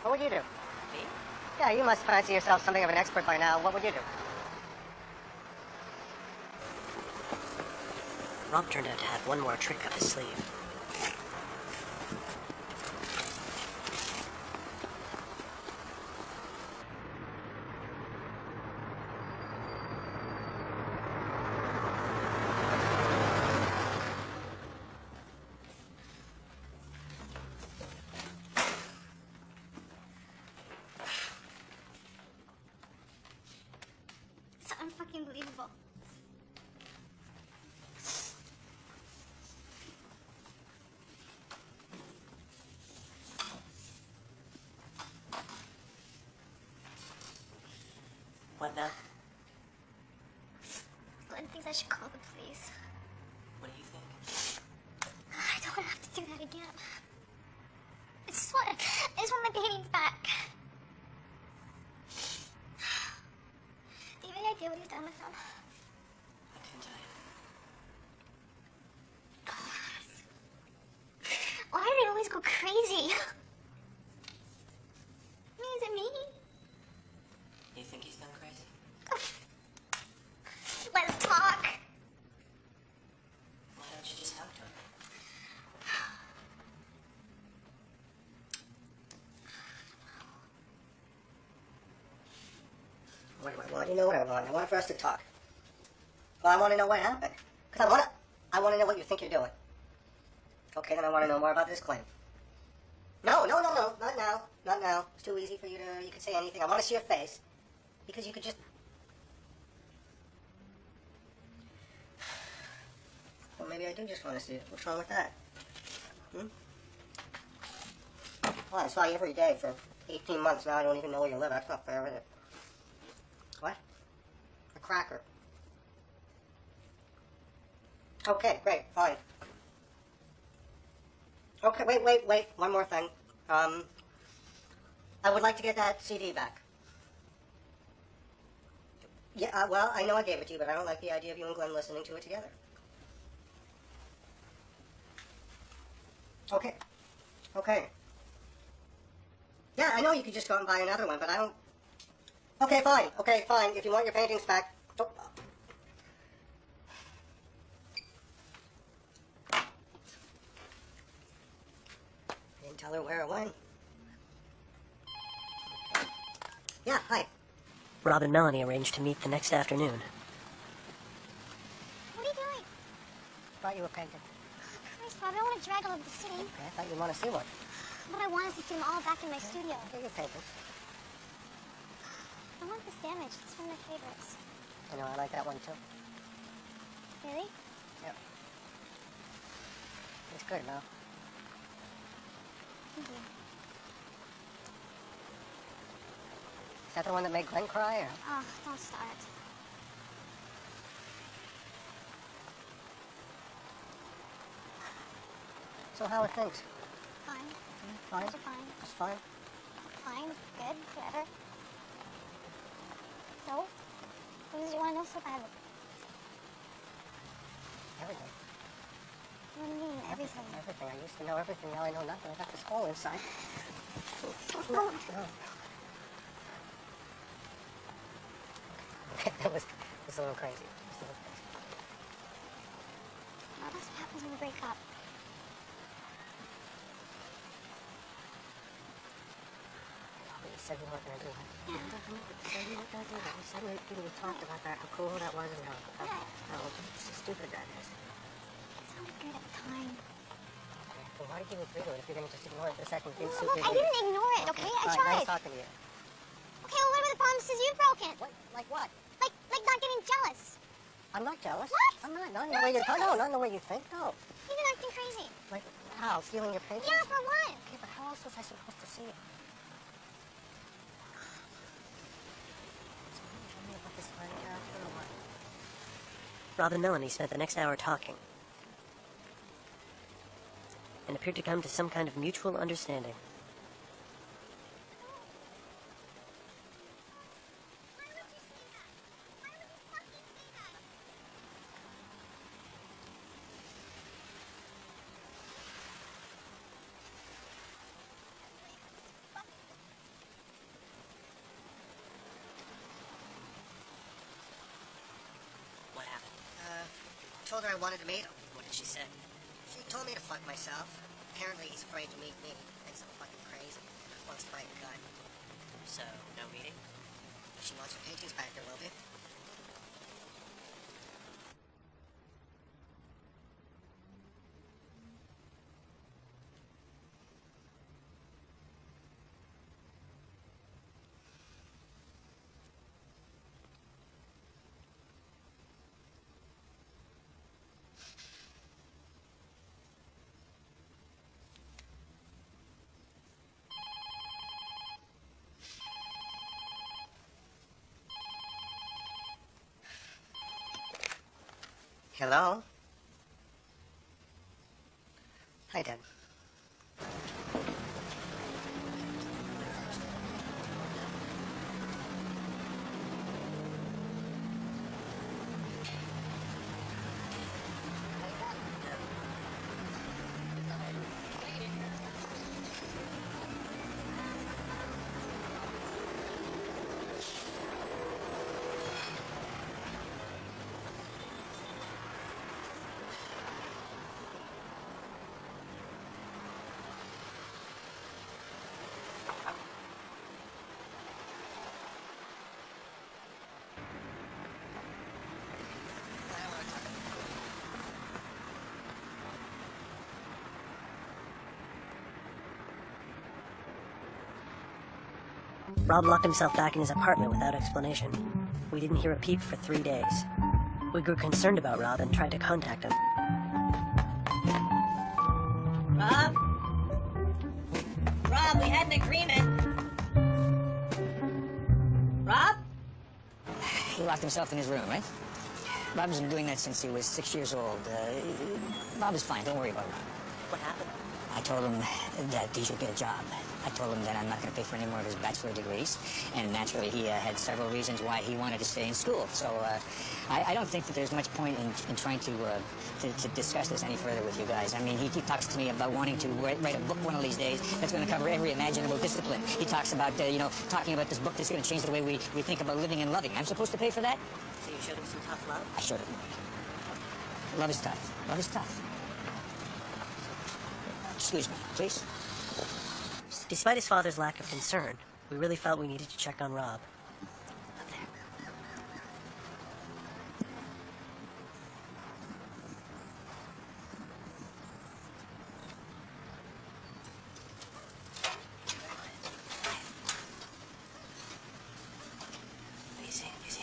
What would you do? Me? Yeah, you must fancy yourself something of an expert by now. What would you do? Rob turned out to have one more trick up his sleeve. It's unfucking believable. What now? Glenn thinks I should call the police. What do you think? I don't want to have to do that again. I just want my paintings back. Do you have any idea what he's done with them? I couldn't tell you. Why do they always go crazy? I mean, is it me? You think he's gone crazy? Let's talk. Why don't you just talk to him? What do I want? You know what I want. I want for us to talk. Well, I want to know what happened. Because I want to know what you think you're doing. Okay, then I want to know more about this claim. No, not now. It's too easy for you can say anything. I want to see your face. Because you could just... Well, maybe I do just want to see it. What's wrong with that? Well, I saw you every day for 18 months. Now I don't even know where you live. That's not fair, is it? What? A cracker. Okay, great, fine. Okay, wait. One more thing. I would like to get that CD back. Yeah, well, I know I gave it to you, but I don't like the idea of you and Glenn listening to it together. Okay. Yeah, I know you could just go out and buy another one, but I don't... Okay, fine. If you want your paintings back... Oh. I didn't tell her where or when. Yeah, hi. Rob and Melanie arranged to meet the next afternoon. What are you doing? Thought you were painting. Christ, Rob, I don't want to drag all over the city. Okay, I thought you'd want to see one. But I want us to see them all back in my studio. Get your paintings. I want this damaged. It's one of my favorites. I know, I like that one too. Really? Yep. It's good, no? Thank you. Is that the one that made Glenn cry, or? Oh, don't start. So how are things? Fine. Fine? Things are fine. Just fine? Fine. Good. Whatever. So? What does you want to know so badly? Everything. What do you mean, everything? Everything. I used to know everything, now I know nothing. I got this hole inside. No. That was a little crazy. Just a little crazy. That's what happens when we break up. You said you weren't gonna do it. Yeah. You said you weren't gonna do that. You said we talked about that, how cool that was, and how stupid that is. It sounded good at the time. Well, why did you agree to it if you're gonna just ignore it for a second? Look, I didn't ignore it, okay? I tried. Nice talking to you. Okay, well, what are the promises you've broken? What? Like what? Like not getting jealous. I'm not jealous. What? I'm not. Not in the way you talk. No, not in the way you think. No. You've been acting crazy. Like how? Feeling your pain? Yeah, for what? Okay, but how else was I supposed to see it? So, tell me about this fine character or what? Rob and Melanie spent the next hour talking and appeared to come to some kind of mutual understanding. What happened? Told her I wanted to meet him. What did she say? She told me to fuck myself. Apparently he's afraid to meet me. Thinks I'm fucking crazy. Wants to buy a gun. So, no meeting? If she wants her paintings back, there will be. Hello? Hi, Dad. Rob locked himself back in his apartment without explanation. We didn't hear a peep for 3 days. We grew concerned about Rob and tried to contact him. Rob? Rob, we had an agreement. Rob? He locked himself in his room, right? Rob's been doing that since he was 6 years old. Bob is fine. Don't worry about Rob. What happened? I told him that he should get a job. I told him that I'm not going to pay for any more of his bachelor degrees. And naturally, he had several reasons why he wanted to stay in school. So I don't think that there's much point in trying to discuss this any further with you guys. I mean, he talks to me about wanting to write a book one of these days that's going to cover every imaginable discipline. He talks about, talking about this book that's going to change the way we think about living and loving. I'm supposed to pay for that? So you showed him some tough love? I showed him. Love is tough. Love is tough. Excuse me, please. Despite his father's lack of concern, we really felt we needed to check on Rob. Easy, easy.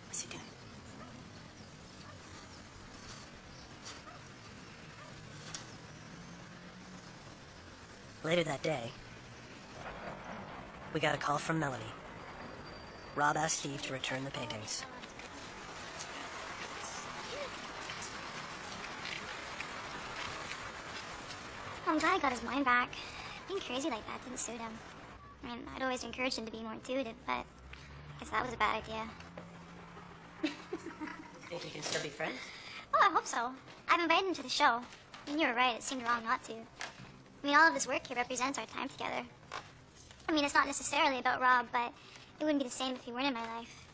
What's he doing? Later that day, we got a call from Melanie. Rob asked Steve to return the paintings. I'm glad he got his mind back. Being crazy like that didn't suit him. I mean, I'd always encouraged him to be more intuitive, but I guess that was a bad idea. Think you can still be friends? Oh, I hope so. I've invited him to the show. And you were right, it seemed wrong not to. I mean, all of this work here represents our time together. I mean, it's not necessarily about Rob, but it wouldn't be the same if you weren't in my life.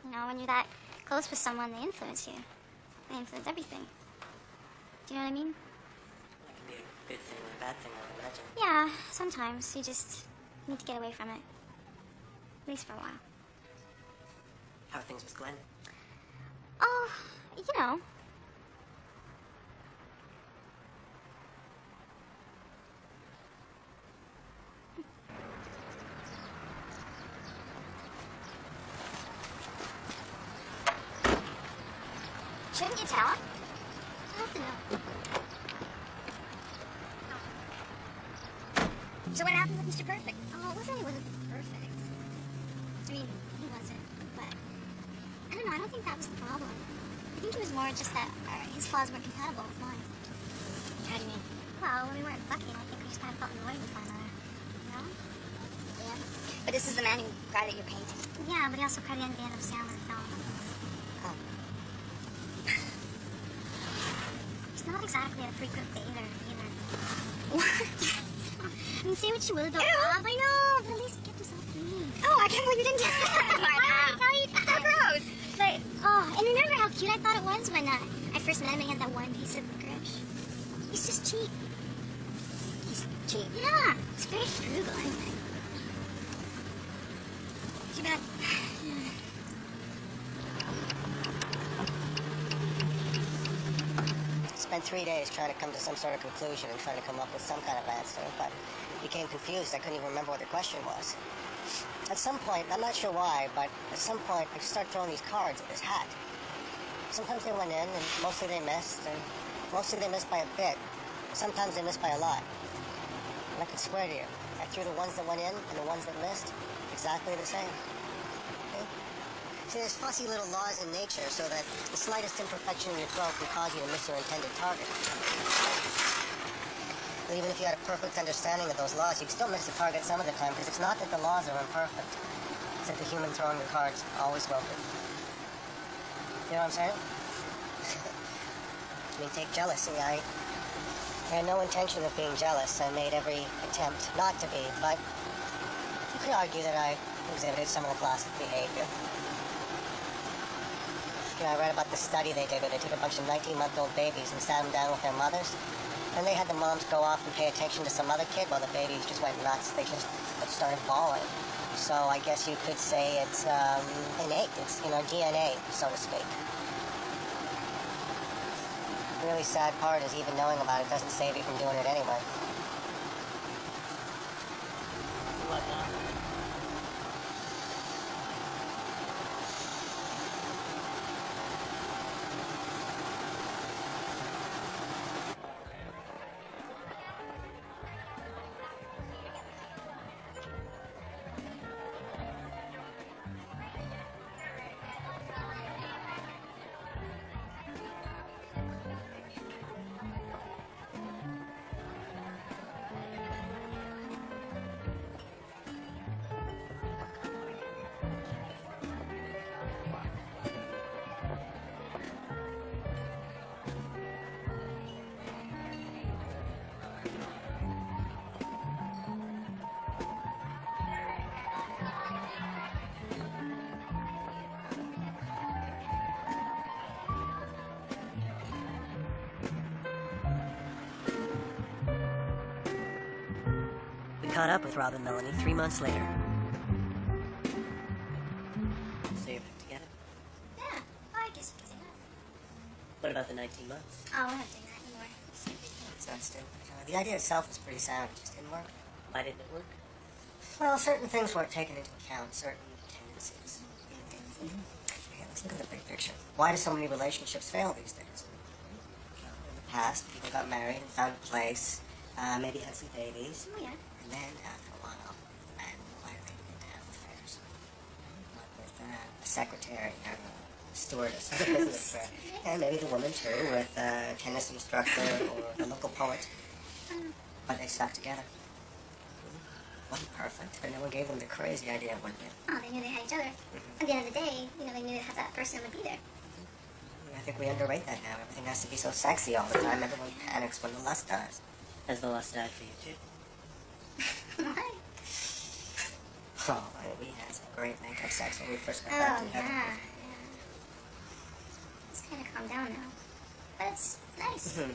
You know, when you're that close with someone, they influence you. They influence everything. Do you know what I mean? It can be a good thing or a bad thing, I imagine. Yeah, sometimes you just need to get away from it. At least for a while. How are things with Glenn? Oh, you know. Shouldn't you tell him? I have to know. So what happened with Mr. Perfect? Oh, it wasn't perfect. I mean, he wasn't, but I don't know, I don't think that was the problem. I think it was more just that his flaws weren't compatible with mine. How do you mean? Well, when we weren't fucking, I think we just kind of felt annoyed with one another. You know? Yeah. But this is the man who cried at your painting. Yeah, but he also cried at the end of Sandler film. Oh. He's not exactly a frequent bather either. What? I mean, say what you will about Rob, I know, but at least get yourself clean. Oh, I can't believe you didn't tell me. Why did I tell you that? So gross. But, oh, and remember how cute I thought it was when I first met him and he had that one piece of licorice? He's just cheap. He's cheap. Yeah, it's very frugal, anyway. Too bad. Spent 3 days trying to come to some sort of conclusion and trying to come up with some kind of answer, but became confused. I couldn't even remember what the question was. At some point, I'm not sure why, but at some point I just started throwing these cards at his hat. Sometimes they went in, and mostly they missed, and mostly they missed by a bit. Sometimes they missed by a lot. And I can swear to you, I threw the ones that went in and the ones that missed exactly the same. Okay? See, there's fussy little laws in nature so that the slightest imperfection in your throw can cause you to miss your intended target. But even if you had a perfect understanding of those laws, you'd still miss the target some of the time, because it's not that the laws are imperfect. It's that the human throwing the cards always will be. You know what I'm saying? I mean, take jealousy. I had no intention of being jealous. I made every attempt not to be, but you could argue that I exhibited some of the classic behavior. You know, I read about the study they did where they took a bunch of 19-month-old babies and sat them down with their mothers. And they had the moms go off and pay attention to some other kid while the babies just went nuts. They just started bawling. So I guess you could say it's innate. It's in our DNA, so to speak. The really sad part is even knowing about it doesn't save you from doing it anyway. What now? We caught up with Rob and Melanie 3 months later. So you're back together? Yeah, well, I guess you could say that. What about the 19 months? Oh, we're not doing that anymore. So it's still, the idea itself was pretty sound. It just didn't work. Why didn't it work? Well, certain things weren't taken into account, certain tendencies. Yeah, let's look at the big picture. Why do so many relationships fail these days? In the past, people got married and found a place, maybe had some babies, Oh, yeah. and then after a while, the man and the wife they began to have affairs. Like with a secretary or a stewardess, a business friend. And maybe the woman too, with a tennis instructor or a local poet. But they stuck together. Wasn't perfect, but no one gave them the crazy idea of what it did. Oh, they knew they had each other. At the end of the day, you know, they knew that person would be there. I think we underrate that now. Everything has to be so sexy all the time. Everyone panics when the lust dies. Has the lust died for you too? Why? Oh, we has it. great night had sex when we first got Oh, back yeah. together. Yeah. It's kind of calmed down now. But it's nice. Mhm.